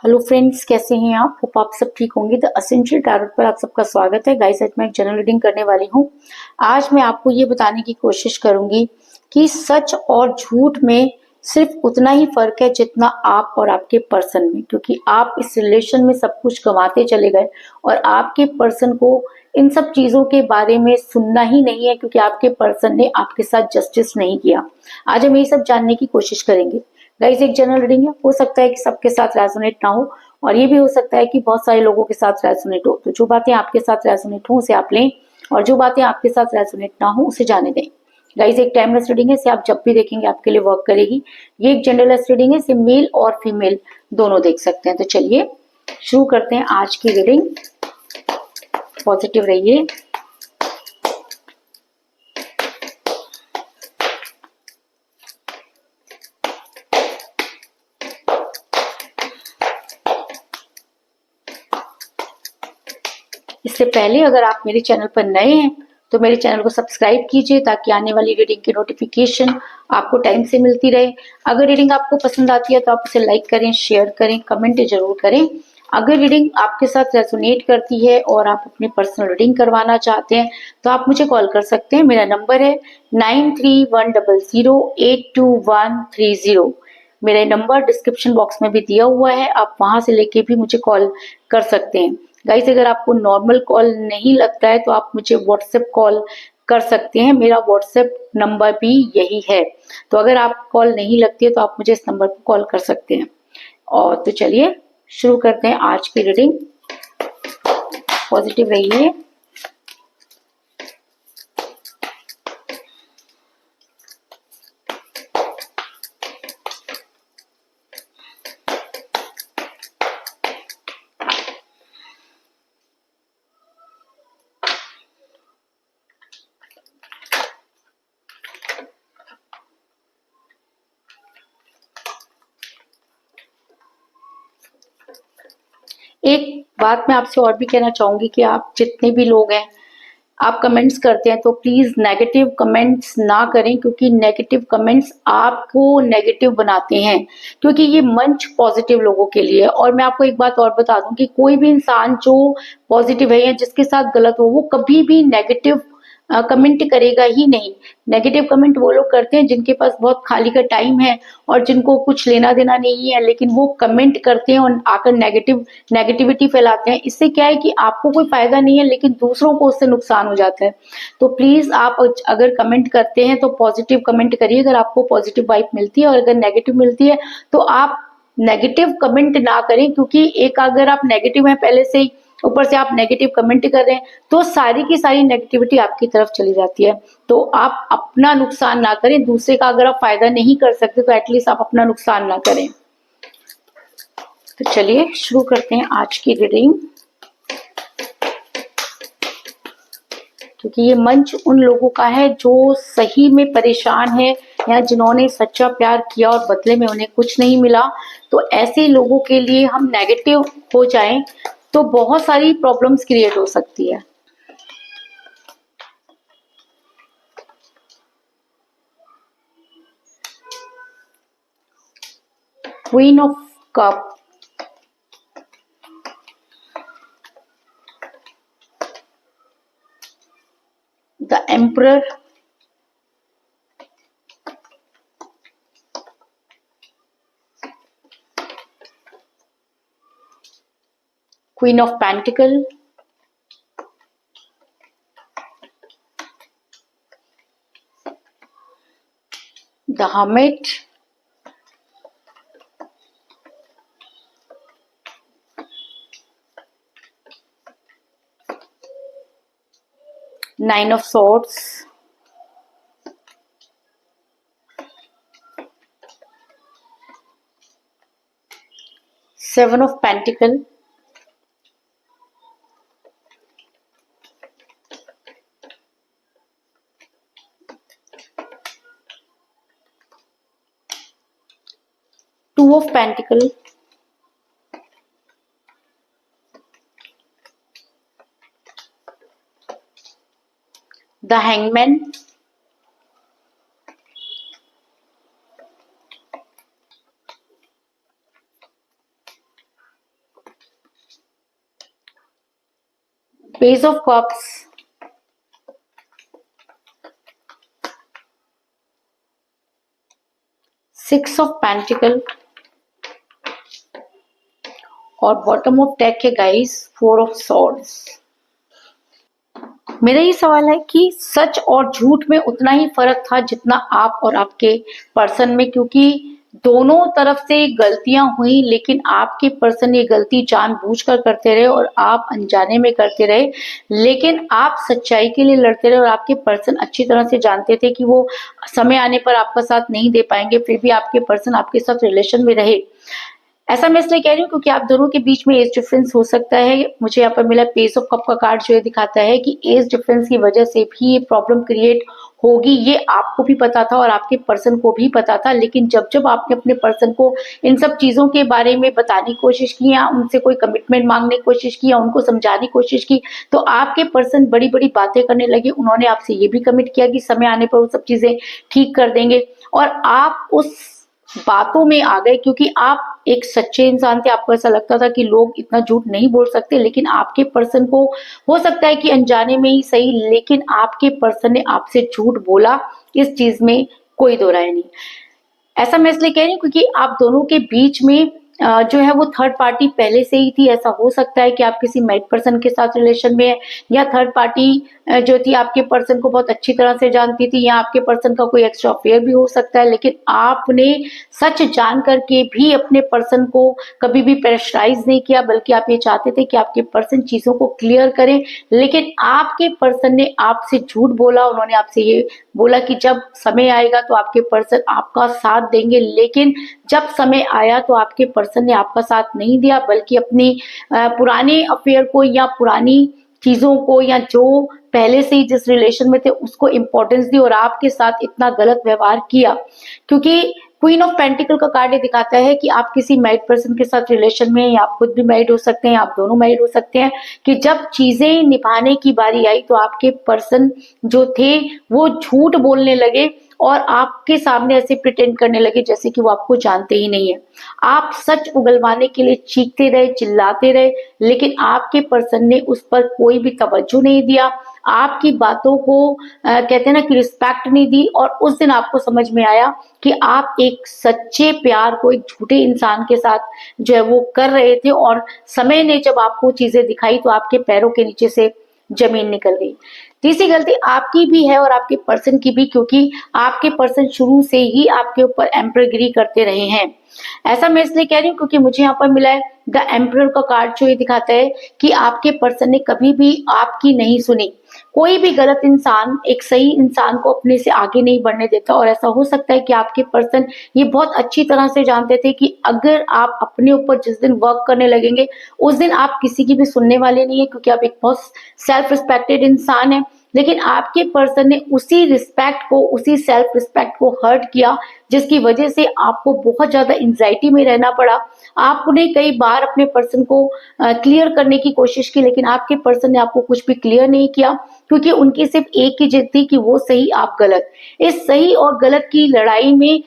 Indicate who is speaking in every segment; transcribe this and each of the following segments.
Speaker 1: Hello friends, कैसे हैं आप? होप आप सब ठीक होंगे। द एसेंशियल टैरोट पर आप सबका स्वागत है। गाइस, आज मैं एक जनरल रीडिंग करने वाली हूँ। आज मैं आपको ये बताने की कोशिश करूंगी कि सच और झूठ में सिर्फ उतना ही फर्क है जितना आप और आपके पर्सन में, क्योंकि आप इस रिलेशन में सब कुछ गंवाते चले गए और आपके पर्सन को इन सब चीजों के बारे में सुनना ही नहीं है, क्योंकि आपके पर्सन ने आपके साथ जस्टिस नहीं किया। आज हम यही सब जानने की कोशिश करेंगे। गाइस, एक जनरल रीडिंग है, हो सकता है कि सबके साथ रेजोनेट ना हो और ये भी हो सकता है कि बहुत सारे लोगों के साथ रेजोनेट हो। तो जो बातें आपके साथ रेजोनेट हो उसे आप लें और जो बातें आपके साथ रेजोनेट ना हो उसे जाने दें। गाइस, एक टाइमलेस रीडिंग है, इसे आप जब भी देखेंगे आपके लिए वर्क करेगी। ये एक जनरलेस रीडिंग है, इसे मेल और फीमेल दोनों देख सकते हैं। तो चलिए शुरू करते हैं आज की रीडिंग। पॉजिटिव रहिए। इससे पहले अगर आप मेरे चैनल पर नए हैं तो मेरे चैनल को सब्सक्राइब कीजिए ताकि आने वाली रीडिंग की नोटिफिकेशन आपको टाइम से मिलती रहे। अगर रीडिंग आपको पसंद आती है तो आप उसे लाइक करें, शेयर करें, कमेंट जरूर करें। अगर रीडिंग आपके साथ रेजोनेट करती है और आप अपनी पर्सनल रीडिंग करवाना चाहते हैं तो आप मुझे कॉल कर सकते हैं। मेरा नंबर है 9310082130। मेरा नंबर डिस्क्रिप्शन बॉक्स में भी दिया हुआ है, आप वहां से लेके भी मुझे कॉल कर सकते हैं। गाइस, अगर आपको नॉर्मल कॉल नहीं लगता है तो आप मुझे व्हाट्सएप कॉल कर सकते हैं। मेरा व्हाट्सएप नंबर भी यही है। तो अगर आप कॉल नहीं लगती है तो आप मुझे इस नंबर पर कॉल कर सकते हैं। और तो चलिए शुरू करते हैं आज की रीडिंग। पॉजिटिव रहिए। एक बात मैं आपसे और भी कहना चाहूंगी कि आप जितने भी लोग हैं, आप कमेंट्स करते हैं तो प्लीज नेगेटिव कमेंट्स ना करें, क्योंकि नेगेटिव कमेंट्स आपको नेगेटिव बनाते हैं। क्योंकि ये मंच पॉजिटिव लोगों के लिए है। और मैं आपको एक बात और बता दूं कि कोई भी इंसान जो पॉजिटिव है या जिसके साथ गलत हो वो कभी भी नेगेटिव कमेंट करेगा ही नहीं। नेगेटिव कमेंट वो लोग करते हैं जिनके पास बहुत खाली का टाइम है और जिनको कुछ लेना देना नहीं है, लेकिन वो कमेंट करते हैं और आकर नेगेटिविटी फैलाते हैं। इससे क्या है कि आपको कोई फायदा नहीं है लेकिन दूसरों को उससे नुकसान हो जाता है। तो प्लीज आप अगर कमेंट करते हैं तो पॉजिटिव कमेंट करिए अगर आपको पॉजिटिव वाइब मिलती है, और अगर नेगेटिव मिलती है तो आप नेगेटिव कमेंट ना करें। क्योंकि एक अगर आप नेगेटिव हैं पहले से ही, ऊपर से आप नेगेटिव कमेंट कर रहे हैं तो सारी की सारी नेगेटिविटी आपकी तरफ चली जाती है। तो आप अपना नुकसान ना करें। दूसरे का अगर आप फायदा नहीं कर सकते तो एटलीस्ट आप अपना नुकसान ना करें। तो चलिए शुरू करते हैं आज की रीडिंग। क्योंकि ये मंच उन लोगों का है जो सही में परेशान है या जिन्होंने सच्चा प्यार किया और बदले में उन्हें कुछ नहीं मिला। तो ऐसे लोगों के लिए हम नेगेटिव हो जाएं तो बहुत सारी प्रॉब्लम्स क्रिएट हो सकती है। Queen of cup, the emperor, queen of pentacle, the hermit, nine of swords, seven of pentacle, two of pentacle, the hangman, page of cups, six of pentacle और बॉटम ऑफ डेक है guys four of swords. मेरा ये सवाल है कि सच और झूठ में उतना ही फर्क था जितना आप और आपके पर्सन में, क्योंकि दोनों तरफ से गलतियां हुई, लेकिन आपके पर्सन ने गलती जानबूझकर करते रहे और आप अनजाने में करते रहे, लेकिन आप सच्चाई के लिए लड़ते रहे और आपके पर्सन अच्छी तरह से जानते थे कि वो समय आने पर आपका साथ नहीं दे पाएंगे, फिर भी आपके पर्सन आपके साथ रिलेशन में रहे। ऐसा मैं इसलिए कह रही हूँ क्योंकि आप दोनों के बीच में एज डिफरेंस हो सकता है। मुझे यहाँ पर मिला पेज ऑफ कप का कार्ड जो है दिखाता है कि एज डिफरेंस की वजह से भी ये प्रॉब्लम क्रिएट होगी, ये आपको भी पता था और आपके पर्सन को भी पता था, लेकिन जब जब आपने अपने पर्सन को इन सब चीजों के बारे में बताने की कोशिश की या उनसे कोई कमिटमेंट मांगने की कोशिश की या उनको समझाने की कोशिश की, तो आपके पर्सन बड़ी बड़ी बातें करने लगे। उन्होंने आपसे ये भी कमिट किया कि समय आने पर वो सब चीजें ठीक कर देंगे, और आप उस बातों में आ गए क्योंकि आप एक सच्चे इंसान थे। आपको ऐसा लगता था कि लोग इतना झूठ नहीं बोल सकते, लेकिन आपके पर्सन को हो सकता है कि अनजाने में ही सही, लेकिन आपके पर्सन ने आपसे झूठ बोला, इस चीज में कोई दो राय नहीं। ऐसा मैं इसलिए कह रही हूँ क्योंकि आप दोनों के बीच में जो है वो थर्ड पार्टी पहले से ही थी। ऐसा हो सकता है कि आप किसी मैरिड पर्सन के साथ रिलेशन में है, या थर्ड पार्टी जो थी आपके पर्सन को बहुत अच्छी तरह से जानती थी, या आपके पर्सन का कोई एक्स्ट्रा अफेयर भी हो सकता है, लेकिन आपने सच जान करके भी अपने पर्सन को कभी भी प्रेशराइज नहीं किया, बल्कि आप ये चाहते थे कि आपके पर्सन चीजों को क्लियर करें, लेकिन आपके पर्सन ने आपसे झूठ बोला। उन्होंने आपसे ये बोला कि जब समय आएगा तो आपके पर्सन आपका साथ देंगे, लेकिन जब समय आया तो आपके पर्सन ने आपका साथ नहीं दिया, बल्कि अपनी पुराने अफेयर को या पुरानी चीजों को या जो पहले से ही जिस रिलेशन में थे उसको इम्पोर्टेंस दी और आपके साथ इतना गलत व्यवहार किया। क्योंकि क्वीन ऑफ पेंटिकल का कार्ड दिखाता है कि आप किसी मैरिड पर्सन के साथ रिलेशन में, या आप खुद भी मैरिड हो सकते हैं, आप दोनों मैरिड हो सकते हैं, कि जब चीजें निभाने की बारी आई तो आपके पर्सन जो थे वो झूठ बोलने लगे और आपके सामने ऐसे प्रिटेंड करने लगे जैसे कि वो आपको जानते ही नहीं है। आप सच उगलवाने के लिए चीखते रहे, चिल्लाते रहे, लेकिन आपके पर्सन ने उस पर कोई भी तवज्जो नहीं दिया, आपकी बातों को कहते हैं ना कि रिस्पेक्ट नहीं दी, और उस दिन आपको समझ में आया कि आप एक सच्चे प्यार को एक झूठे इंसान के साथ जो है वो कर रहे थे, और समय ने जब आपको चीजें दिखाई तो आपके पैरों के नीचे से जमीन निकल गई। तीसरी गलती आपकी भी है और आपके पर्सन की भी, क्योंकि आपके पर्सन शुरू से ही आपके ऊपर एम्परगिरी करते रहे हैं। ऐसा मैं इसलिए कह रही हूँ क्योंकि मुझे यहाँ पर मिला है द एम्परर का कार्ड जो ये दिखाता है कि आपके पर्सन ने कभी भी आपकी नहीं सुनी। कोई भी गलत इंसान एक सही इंसान को अपने से आगे नहीं बढ़ने देता, और ऐसा हो सकता है कि आपके पर्सन ये बहुत अच्छी तरह से जानते थे कि अगर आप अपने ऊपर जिस दिन वर्क करने लगेंगे उस दिन आप किसी की भी सुनने वाले नहीं है, क्योंकि आप एक बहुत सेल्फ रिस्पेक्टेड इंसान है। लेकिन आपके पर्सन ने उसी रिस्पेक्ट को, उसी सेल्फ रिस्पेक्ट को हर्ट किया, जिसकी वजह से आपको बहुत ज्यादा एंजाइटी में रहना पड़ा। आपने कई बार अपने पर्सन को क्लियर करने की कोशिश की, लेकिन आपके पर्सन ने आपको कुछ भी क्लियर नहीं किया, क्योंकि उनकी सिर्फ एक ही जिद थी कि वो सही आप गलत। इस सही और गलत की लड़ाई में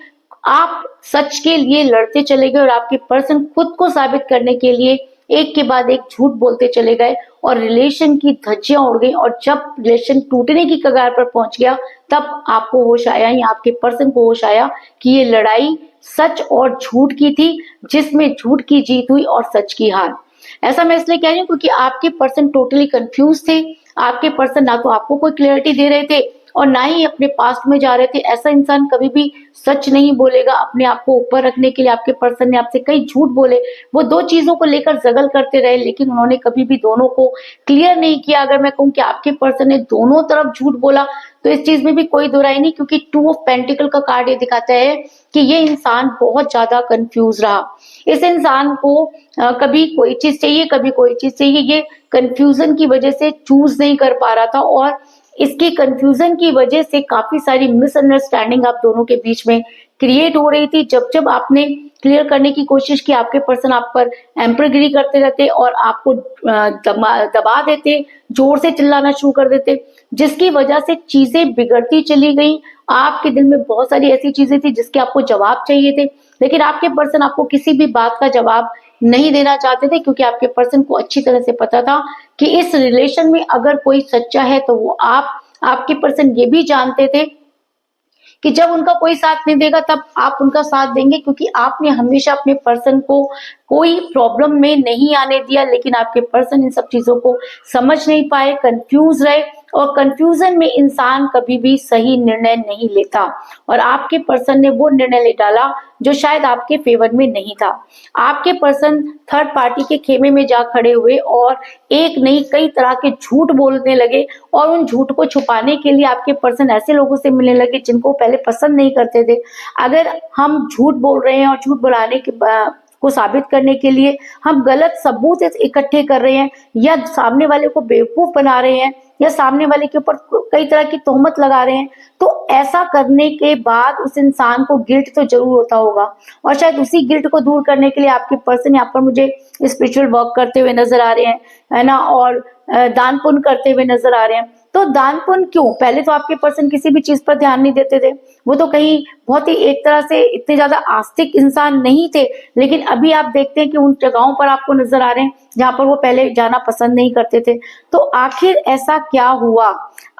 Speaker 1: आप सच के लिए लड़ते चले गए और आपके पर्सन खुद को साबित करने के लिए एक के बाद एक झूठ बोलते चले गए, और रिलेशन की धज्जियां उड़ गई। और जब रिलेशन टूटने की कगार पर पहुंच गया तब आपको होश आया, या आपके पर्सन को होश आया कि ये लड़ाई सच और झूठ की थी, जिसमें झूठ की जीत हुई और सच की हार। ऐसा मैं इसलिए कह रही हूँ क्योंकि आपके पर्सन टोटली कंफ्यूज थे। आपके पर्सन ना तो आपको कोई क्लियरिटी दे रहे थे और ना ही अपने पास्ट में जा रहे थे। ऐसा इंसान कभी भी सच नहीं बोलेगा। अपने आप को ऊपर रखने के लिए आपके पर्सन ने आपसे कई झूठ बोले, वो दो चीजों को लेकर जगल करते रहे, लेकिन उन्होंने कभी भी दोनों को क्लियर नहीं किया। अगर मैं कहूँ कि आपके पर्सन ने दोनों तरफ झूठ बोला तो इस चीज में भी कोई दुराई नहीं, क्योंकि टू ऑफ पेंटिकल का कार्ड ये दिखाता है कि ये इंसान बहुत ज्यादा कंफ्यूज रहा। इस इंसान को कभी कोई चीज चाहिए, कभी कोई चीज चाहिए। ये कंफ्यूजन की वजह से चूज नहीं कर पा रहा था, और इसकी कंफ्यूजन की वजह से काफी सारी मिसअंडरस्टैंडिंग आप दोनों के बीच में क्रिएट हो रही थी। जब जब आपने क्लियर करने की कोशिश की, आपके पर्सन आप पर एम्परगिरी करते रहते और आपको दबा देते, जोर से चिल्लाना शुरू कर देते, जिसकी वजह से चीजें बिगड़ती चली गई। आपके दिल में बहुत सारी ऐसी चीजें थी जिसके आपको जवाब चाहिए थे, लेकिन आपके पर्सन आपको किसी भी बात का जवाब नहीं देना चाहते थे, क्योंकि आपके पर्सन को अच्छी तरह से पता था कि इस रिलेशन में अगर कोई सच्चा है तो वो आपके पर्सन ये भी जानते थे कि जब उनका कोई साथ नहीं देगा तब आप उनका साथ देंगे, क्योंकि आपने हमेशा अपने पर्सन को कोई प्रॉब्लम में नहीं आने दिया। लेकिन आपके पर्सन इन सब चीजों को समझ नहीं पाए, कंफ्यूज रहे, और कंफ्यूजन में इंसान कभी भी सही निर्णय नहीं लेता, और आपके पर्सन ने वो निर्णय ले डाला जो शायद आपके फेवर में नहीं था। आपके पर्सन थर्ड पार्टी के खेमे में जा खड़े हुए और एक नहीं कई तरह के झूठ बोलने लगे, और उन झूठ को छुपाने के लिए आपके पर्सन ऐसे लोगों से मिलने लगे जिनको पहले पसंद नहीं करते थे। अगर हम झूठ बोल रहे हैं और झूठ बोलाने के को साबित करने के लिए हम गलत सबूत इकट्ठे कर रहे हैं, या सामने वाले को बेवकूफ बना रहे हैं, या सामने वाले के ऊपर कई तरह की तोहमत लगा रहे हैं, तो ऐसा करने के बाद उस इंसान को गिल्ट तो जरूर होता होगा। और शायद उसी गिल्ट को दूर करने के लिए आपके पर्सन यहाँ पर मुझे स्पिरिचुअल वर्क करते हुए नजर आ रहे हैं, है ना, और दान पुण्य करते हुए नजर आ रहे हैं। तो दान पुण्य क्यों? पहले तो आपके पर्सन किसी भी चीज पर ध्यान नहीं देते थे, वो तो कहीं बहुत ही एक तरह से इतने ज्यादा आस्तिक इंसान नहीं थे, लेकिन अभी आप देखते हैं कि उन जगहों पर आपको नजर आ रहे हैं जहां पर वो पहले जाना पसंद नहीं करते थे। तो आखिर ऐसा क्या हुआ?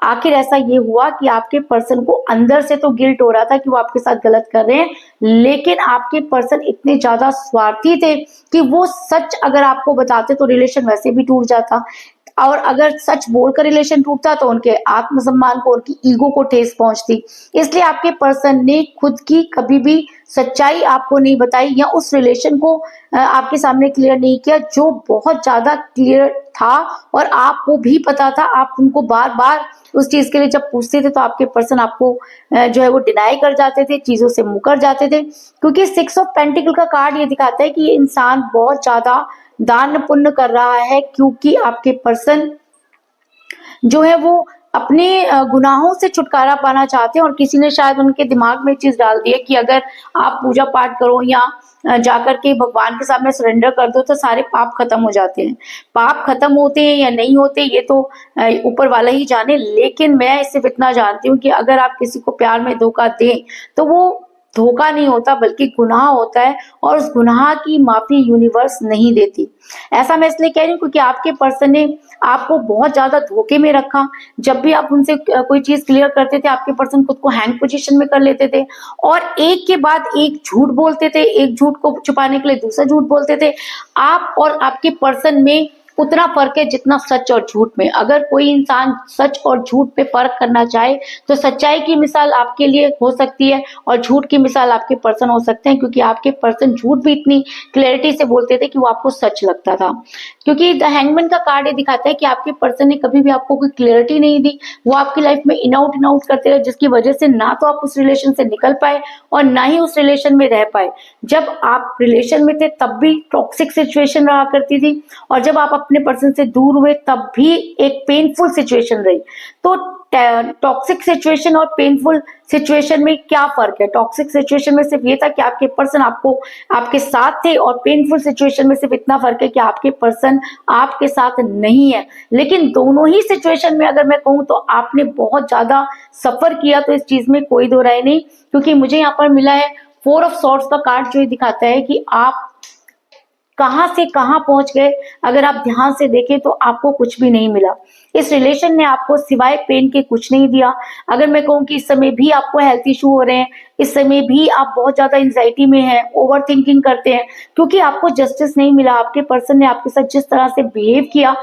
Speaker 1: आखिर ऐसा ये हुआ कि आपके पर्सन को अंदर से तो गिल्ट हो रहा था कि वो आपके साथ गलत कर रहे हैं, लेकिन आपके पर्सन इतने ज्यादा स्वार्थी थे कि वो सच अगर आपको बताते तो रिलेशन वैसे भी टूट जाता, और अगर सच बोलकर रिलेशन टूटता तो उनके आत्मसम्मान को, उनकी ईगो को ठेस पहुंचती। इसलिए आपके पर्सन ने खुद की कभी भी सच्चाई आपको नहीं बताई, या उस रिलेशन को आपके सामने क्लियर नहीं किया जो बहुत ज्यादा क्लियर था, और आपको भी पता था। आप उनको बार बार उस चीज के लिए जब पूछते थे तो आपके पर्सन आपको जो है वो डिनाई कर जाते थे, चीजों से मुकर जाते थे, क्योंकि 6 ऑफ पेंटिकल का कार्ड ये दिखाता है कि ये इंसान बहुत ज्यादा दान पुण्य कर रहा है, क्योंकि आपके पर्सन जो है वो अपने गुनाहों से छुटकारा पाना चाहते हैं, और किसी ने शायद उनके दिमाग में चीज डाल दी है कि अगर आप पूजा पाठ करो या जाकर के भगवान के सामने सरेंडर कर दो तो सारे पाप खत्म हो जाते हैं। पाप खत्म होते हैं या नहीं होते ये तो ऊपर वाला ही जाने, लेकिन मैं सिर्फ इतना जानती हूँ कि अगर आप किसी को प्यार में धोखा दें तो वो धोखा नहीं होता बल्कि गुनाह होता है, और उस गुनाह की माफी यूनिवर्स नहीं देती। ऐसा मैं इसलिए कह रही हूँ क्योंकि आपके पर्सन ने आपको बहुत ज्यादा धोखे में रखा। जब भी आप उनसे कोई चीज क्लियर करते थे आपके पर्सन खुद को हैंग पोजीशन में कर लेते थे, और एक के बाद एक झूठ बोलते थे, एक झूठ को छुपाने के लिए दूसरा झूठ बोलते थे। आप और आपके पर्सन में उतना फर्क है जितना सच और झूठ में। अगर कोई इंसान सच और झूठ पे फर्क करना चाहे तो सच्चाई की मिसाल आपके लिए हो सकती है और झूठ की मिसाल आपके पर्सन हो सकते हैं, क्योंकि आपके पर्सन झूठ भी इतनी क्लैरिटी से बोलते थे कि वो आपको सच लगता था। क्योंकि द हैंगमैन का कार्ड ये दिखाता है कि आपके पर्सन ने कभी भी आपको कोई क्लैरिटी नहीं दी, वो आपकी लाइफ में इन आउट करते रहे, जिसकी वजह से ना तो आप उस रिलेशन से निकल पाए और ना ही उस रिलेशन में रह पाए। जब आप रिलेशन में थे तब भी टॉक्सिक सिचुएशन रहा करती थी, और जब आप अपने पर्सन से दूर हुए तब भी एक पेनफुल सिचुएशन रही। तो टॉक्सिक सिचुएशन और पेनफुल सिचुएशन में क्या फर्क है? टॉक्सिक सिचुएशन में सिर्फ ये था कि आपके पर्सन आपके साथ थे, और पेनफुल सिचुएशन में सिर्फ इतना फर्क है कि आपके पर्सन आपके साथ नहीं है। लेकिन दोनों ही सिचुएशन में अगर मैं कहूँ तो आपने बहुत ज्यादा सफर किया, तो इस चीज में कोई दो राय नहीं। क्योंकि मुझे यहाँ पर मिला है 4 ऑफ सॉर्ड्स का कार्ड, जो दिखाता है कि आप कहां से कहां पहुंच गए। अगर आप ध्यान से देखें तो आपको कुछ भी नहीं मिला। इस रिलेशन ने आपको सिवाय पेन के कुछ नहीं दिया। अगर मैं कहूँ कि इस समय भी आपको हेल्थ इशू हो रहे हैं, इस समय भी आप बहुत ज्यादा एंजाइटी में हैं, ओवर थिंकिंग करते हैं, क्योंकि आपको जस्टिस नहीं मिला। आपके पर्सन ने आपके साथ जिस तरह से बिहेव किया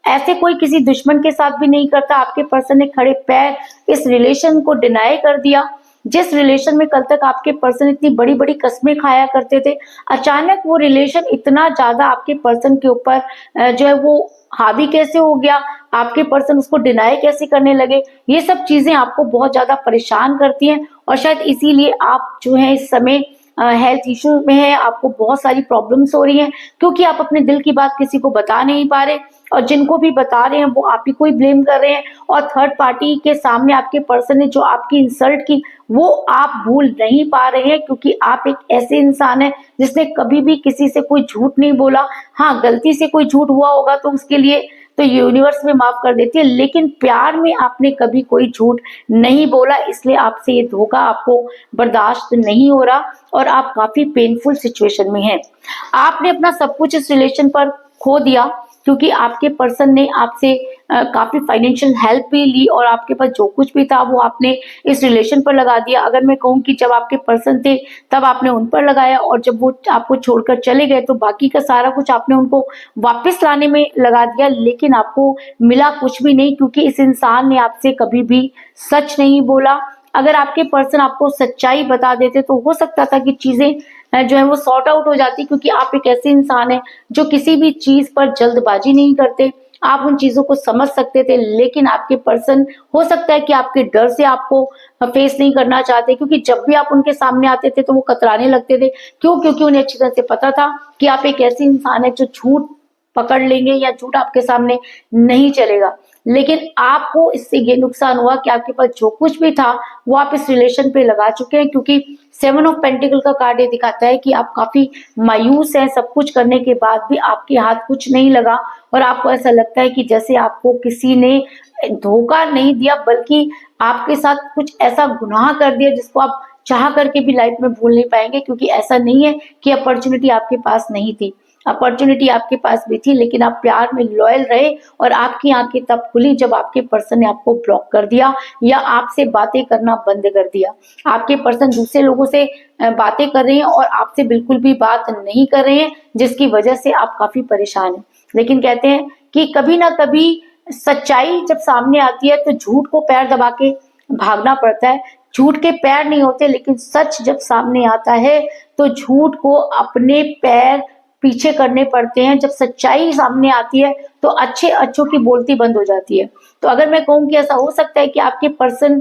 Speaker 1: ऐसे कोई किसी दुश्मन के साथ भी नहीं करता। आपके पर्सन ने खड़े पैर इस रिलेशन को डिनाई कर दिया। जिस रिलेशन में कल तक आपके पर्सन इतनी बड़ी बड़ी कस्में खाया करते थे, अचानक वो रिलेशन इतना ज्यादा आपके पर्सन के ऊपर जो है वो हावी कैसे हो गया, आपके पर्सन उसको डिनाई कैसे करने लगे, ये सब चीजें आपको बहुत ज्यादा परेशान करती हैं। और शायद इसीलिए आप जो है इस समय हेल्थ इश्यू में है, आपको बहुत सारी प्रॉब्लम्स हो रही हैं, क्योंकि आप अपने दिल की बात किसी को बता नहीं पा रहे, और जिनको भी बता रहे हैं वो आप ही को ही ब्लेम कर रहे हैं। और थर्ड पार्टी के सामने आपके पर्सन ने जो आपकी इंसल्ट की वो आप भूल नहीं पा रहे हैं, क्योंकि आप एक ऐसे इंसान हैं जिसने कभी भी किसी से कोई झूठ नहीं बोला। हाँ, गलती से कोई झूठ हुआ होगा तो उसके लिए तो यूनिवर्स में माफ कर देती है, लेकिन प्यार में आपने कभी कोई झूठ नहीं बोला, इसलिए आपसे ये धोखा आपको बर्दाश्त नहीं हो रहा और आप काफी पेनफुल सिचुएशन में हैं। आपने अपना सब कुछ इस रिलेशन पर खो दिया क्योंकि आपके पर्सन ने आपसे काफी फाइनेंशियल हेल्प भी ली और आपके पास जो कुछ भी था वो आपने इस रिलेशन पर लगा दिया। अगर मैं कहूँ कि जब आपके पर्सन थे तब आपने उन पर लगाया और जब वो आपको छोड़कर चले गए तो बाकी का सारा कुछ आपने उनको वापस लाने में लगा दिया, लेकिन आपको मिला कुछ भी नहीं क्योंकि इस इंसान ने आपसे कभी भी सच नहीं बोला। अगर आपके पर्सन आपको सच्चाई बता देते तो हो सकता था कि चीजें जो है वो सॉर्ट आउट हो जाती, क्योंकि आप एक ऐसे इंसान हैं जो किसी भी चीज पर जल्दबाजी नहीं करते, आप उन चीजों को समझ सकते थे। लेकिन आपके पर्सन हो सकता है कि आपके डर से आपको फेस नहीं करना चाहते, क्योंकि जब भी आप उनके सामने आते थे तो वो कतराने लगते थे। क्यों? क्योंकि उन्हें अच्छी तरह से पता था कि आप एक ऐसे इंसान है जो झूठ पकड़ लेंगे या झूठ आपके सामने नहीं चलेगा। लेकिन आपको इससे ये नुकसान हुआ कि आपके पास जो कुछ भी था वो आप इस रिलेशन पे लगा चुके हैं, क्योंकि 7 ऑफ पेंटिकल का कार्ड ये दिखाता है कि आप काफी मायूस हैं। सब कुछ करने के बाद भी आपके हाथ कुछ नहीं लगा और आपको ऐसा लगता है कि जैसे आपको किसी ने धोखा नहीं दिया बल्कि आपके साथ कुछ ऐसा गुनाह कर दिया जिसको आप चाह करके भी लाइफ में भूल नहीं पाएंगे। क्योंकि ऐसा नहीं है कि अपॉर्चुनिटी आपके पास नहीं थी, अपॉर्चुनिटी आपके पास भी थी, लेकिन आप प्यार में लॉयल रहे और आपकी आंखें तब खुली जब आपके पर्सन ने आपको ब्लॉक कर दिया या आपसे बातें करना बंद कर दिया। आपके पर्सन दूसरे लोगों से बातें कर रहे हैं और आपसे बिल्कुल भी बात नहीं कर रहे हैं, जिसकी वजह से आप काफी परेशान हैं। लेकिन कहते हैं कि कभी ना कभी सच्चाई जब सामने आती है तो झूठ को पैर दबा के भागना पड़ता है। झूठ के पैर नहीं होते, लेकिन सच जब सामने आता है तो झूठ को अपने पैर पीछे करने पड़ते हैं। जब सच्चाई सामने आती है तो अच्छे अच्छों की बोलती बंद हो जाती है। तो अगर मैं कहूँ कि ऐसा हो सकता है कि आपके पर्सन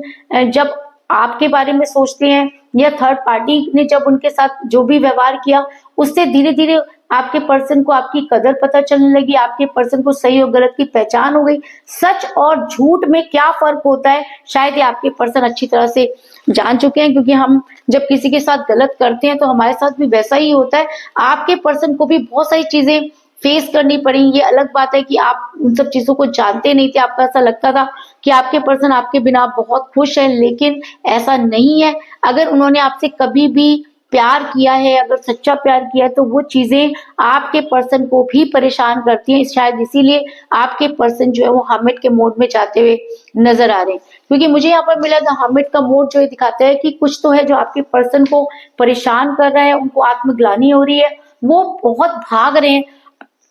Speaker 1: जब आपके बारे में सोचते हैं या थर्ड पार्टी ने जब उनके साथ जो भी व्यवहार किया उससे धीरे धीरे आपके पर्सन को आपकी कदर पता चलने लगी, आपके पर्सन को सही और गलत की पहचान हो गई। सच और झूठ में क्या फर्क होता है शायद ये आपके पर्सन अच्छी तरह से जान चुके हैं, क्योंकि हम जब किसी के साथ गलत करते हैं तो हमारे साथ भी वैसा ही होता है। आपके पर्सन को भी बहुत सारी चीजें फेस करनी पड़ी। ये अलग बात है कि आप उन सब चीजों को जानते नहीं थे, आपको ऐसा लगता था कि आपके पर्सन आपके बिना बहुत खुश है, लेकिन ऐसा नहीं है। अगर उन्होंने आपसे कभी भी प्यार किया है, अगर सच्चा प्यार किया है, तो वो चीजें आपके पर्सन को भी परेशान करती हैं। शायद इसीलिए आपके पर्सन जो है वो हर्मिट के मोड में जाते हुए नजर आ रहे हैं, क्योंकि मुझे यहाँ पर मिला था हर्मिट का मोड जो दिखाता है कि कुछ तो है जो आपके पर्सन को परेशान कर रहा है, उनको आत्मग्लानि हो रही है, वो बहुत भाग रहे हैं।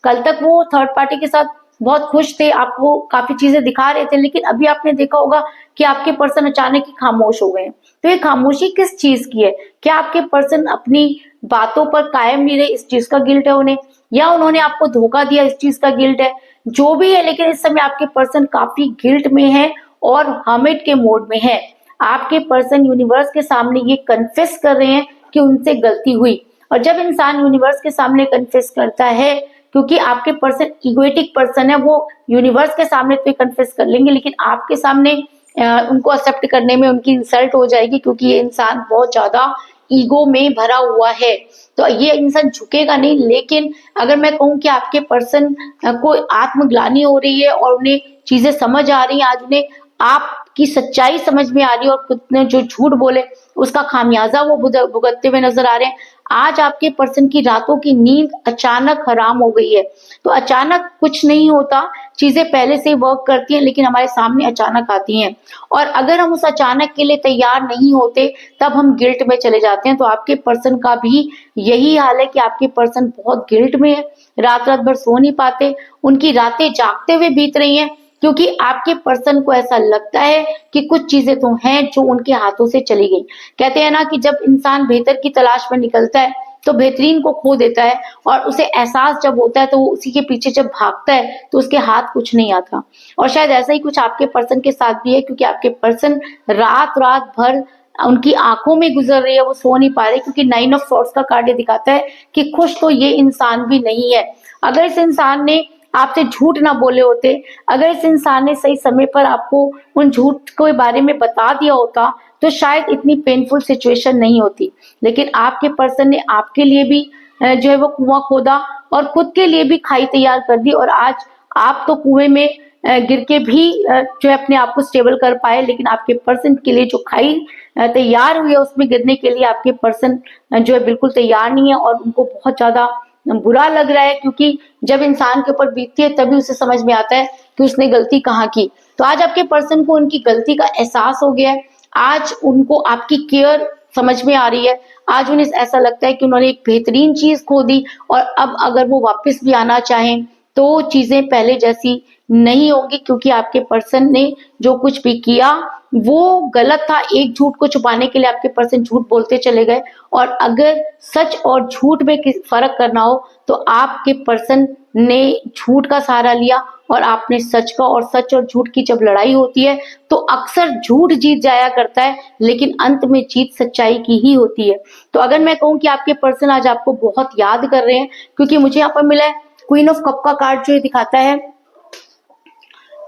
Speaker 1: कल तक वो थर्ड पार्टी के साथ बहुत खुश थे, आपको काफी चीजें दिखा रहे थे, लेकिन अभी आपने देखा होगा कि आपके पर्सन अचानक ही खामोश हो गए। तो ये खामोशी किस चीज की है? क्या आपके पर्सन अपनी बातों पर कायम नहीं रहे, इस चीज का गिल्ट है उन्हें, या उन्होंने आपको धोखा दिया, इस चीज का गिल्ट है? जो भी है, लेकिन इस समय आपके पर्सन काफी गिल्ट में है और हर्मिट के मोड में है। आपके पर्सन यूनिवर्स के सामने ये कन्फेस कर रहे हैं कि उनसे गलती हुई। और जब इंसान यूनिवर्स के सामने कन्फेस करता है, क्योंकि आपके पर्सन इगोइटिक पर्सन है, वो यूनिवर्स के सामने तो कन्फेस कर लेंगे, लेकिन आपके सामने उनको एक्सेप्ट करने में उनकी इंसल्ट हो जाएगी, क्योंकि ये इंसान बहुत ज्यादा ईगो में भरा हुआ है। तो ये इंसान झुकेगा नहीं। लेकिन अगर मैं कहूँ कि आपके पर्सन को आत्मग्लानि हो रही है और उन्हें चीजें समझ आ रही हैं, आज उन्हें आपकी सच्चाई समझ में आ रही है और खुद ने जो झूठ बोले उसका खामियाजा वो भुगतते हुए नजर आ रहे हैं। आज आपके पर्सन की रातों की नींद अचानक हराम हो गई है। तो अचानक कुछ नहीं होता, चीजें पहले से वर्क करती हैं, लेकिन हमारे सामने अचानक आती हैं। और अगर हम उस अचानक के लिए तैयार नहीं होते तब हम गिल्ट में चले जाते हैं। तो आपके पर्सन का भी यही हाल है कि आपके पर्सन बहुत गिल्ट में है, रात रात भर सो नहीं पाते, उनकी रातें जागते हुए बीत रही हैं, क्योंकि आपके पर्सन को ऐसा लगता है कि कुछ चीजें तो हैं जो उनके हाथों से चली गई। कहते हैं ना कि जब इंसान बेहतर की तलाश में निकलता है तो बेहतरीन को खो देता है, और उसे एहसास जब होता है तो वो उसी के पीछे जब भागता है तो उसके हाथ कुछ नहीं आता। और शायद ऐसा ही कुछ आपके पर्सन के साथ भी है, क्योंकि आपके पर्सन रात रात भर उनकी आंखों में गुजर रही है, वो सो नहीं पा रहे, क्योंकि 9 ऑफ सॉर्ड्स का कार्ड दिखाता है कि खुश तो ये इंसान भी नहीं है। अगर इस इंसान ने आपसे झूठ ना बोले होते, अगर इस इंसान ने सही समय पर आपको उन झूठ के बारे में बता दिया होता, तो शायद इतनी पेनफुल सिचुएशन नहीं होती। लेकिन आपके पर्सन ने आपके लिए भी जो है वो कुआं खोदा और खुद के लिए भी खाई तैयार कर दी, और आज आप तो कुएं में गिर के भी जो है अपने आप को स्टेबल कर पाए, लेकिन आपके पर्सन के लिए जो खाई तैयार हुई है उसमें गिरने के लिए आपके पर्सन जो है बिल्कुल तैयार नहीं है, और उनको बहुत ज्यादा बुरा लग रहा है, क्योंकि जब इंसान के ऊपर बीतती है तभी उसे समझ में आता है कि उसने गलती कहाँ की। तो आज आपके पर्सन को उनकी गलती का एहसास हो गया है, आज उनको आपकी केयर समझ में आ रही है, आज उन्हें ऐसा लगता है कि उन्होंने एक बेहतरीन चीज खो दी, और अब अगर वो वापस भी आना चाहें तो चीजें पहले जैसी नहीं होंगी, क्योंकि आपके पर्सन ने जो कुछ भी किया वो गलत था। एक झूठ को छुपाने के लिए आपके पर्सन झूठ बोलते चले गए, और अगर सच और झूठ में फर्क करना हो तो आपके पर्सन ने झूठ का सहारा लिया और आपने सच का, और सच और झूठ की जब लड़ाई होती है तो अक्सर झूठ जीत जाया करता है, लेकिन अंत में जीत सच्चाई की ही होती है। तो अगर मैं कहूं कि आपके पर्सन आज आपको बहुत याद कर रहे हैं, क्योंकि मुझे यहाँ पर मिला है क्वीन ऑफ कप का कार्ड,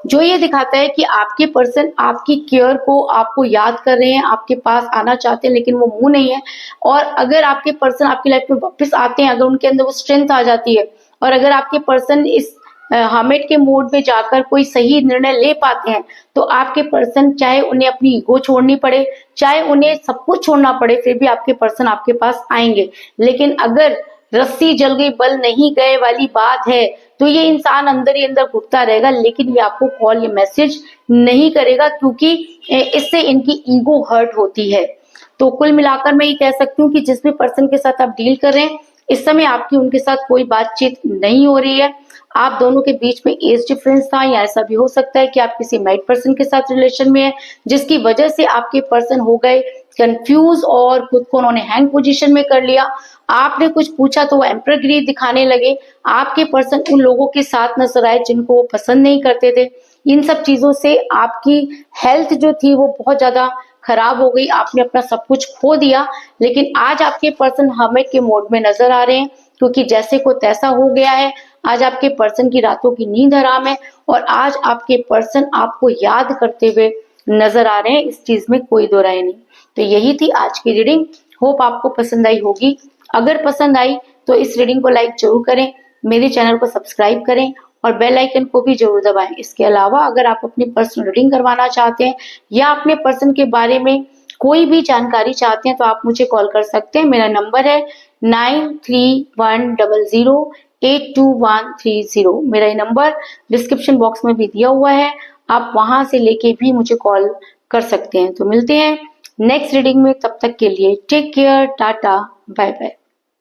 Speaker 1: जो ये दिखाता है कि आपके पर्सन आपकी केयर को आपको याद कर रहे हैं, आपके पास आना चाहते हैं, लेकिन वो मुंह नहीं है। और अगर आपके पर्सन आपकी लाइफ में वापस आते हैं, अगर उनके अंदर वो स्ट्रेंथ आ जाती है, और अगर आपके पर्सन इस हर्मिट के मोड में जाकर कोई सही निर्णय ले पाते हैं, तो आपके पर्सन, चाहे उन्हें अपनी ईगो छोड़नी पड़े, चाहे उन्हें सब कुछ छोड़ना पड़े, फिर भी आपके पर्सन आपके पास आएंगे। लेकिन अगर रस्सी जल गई बल नहीं गए वाली बात है, तो ये इंसान अंदर ही अंदर घुटता रहेगा, लेकिन ये आपको कॉल, ये मैसेज नहीं करेगा, क्योंकि इससे इनकी ईगो हर्ट होती है। तो कुल मिलाकर मैं ये कह सकती हूँ कि जिस भी पर्सन के साथ आप डील कर रहे हैं, इस समय आपकी उनके साथ कोई बातचीत नहीं हो रही है। आप दोनों के बीच में एज डिफरेंस था, या ऐसा भी हो सकता है कि आप किसी मैरिड पर्सन के साथ रिलेशन में है, जिसकी वजह से आपके पर्सन हो गए कंफ्यूज और खुद को उन्होंने हैंग पोजीशन में कर लिया। आपने कुछ पूछा तो वो एम्परगिरी दिखाने लगे। आपके पर्सन उन लोगों के साथ नजर आए जिनको वो पसंद नहीं करते थे। इन सब चीजों से आपकी हेल्थ जो थी वो बहुत ज्यादा खराब हो गई, आपने अपना सब कुछ खो दिया। लेकिन आज आपके पर्सन हर्मिट के मोड में नजर आ रहे हैं, क्योंकि जैसे को तैसा हो गया है। आज आपके पर्सन की रातों की नींद हराम है, और आज आपके पर्सन आपको याद करते हुए नजर आ रहे हैं, इस चीज में कोई दो राय नहीं। तो यही थी आज की रीडिंग, होप आपको पसंद आई होगी। अगर पसंद आई तो इस रीडिंग को लाइक जरूर करें, मेरे चैनल को सब्सक्राइब करें, और बेल आइकन को भी जरूर दबाएं। इसके अलावा अगर आप अपनी पर्सनल रीडिंग करवाना चाहते हैं, या अपने पर्सन के बारे में कोई भी जानकारी चाहते हैं, तो आप मुझे कॉल कर सकते हैं। मेरा नंबर है 9310082130। मेरा ये नंबर डिस्क्रिप्शन बॉक्स में भी दिया हुआ है, आप वहां से लेके भी मुझे कॉल कर सकते हैं। तो मिलते हैं नेक्स्ट रीडिंग में, तब तक के लिए take care, ta-ta, bye bye.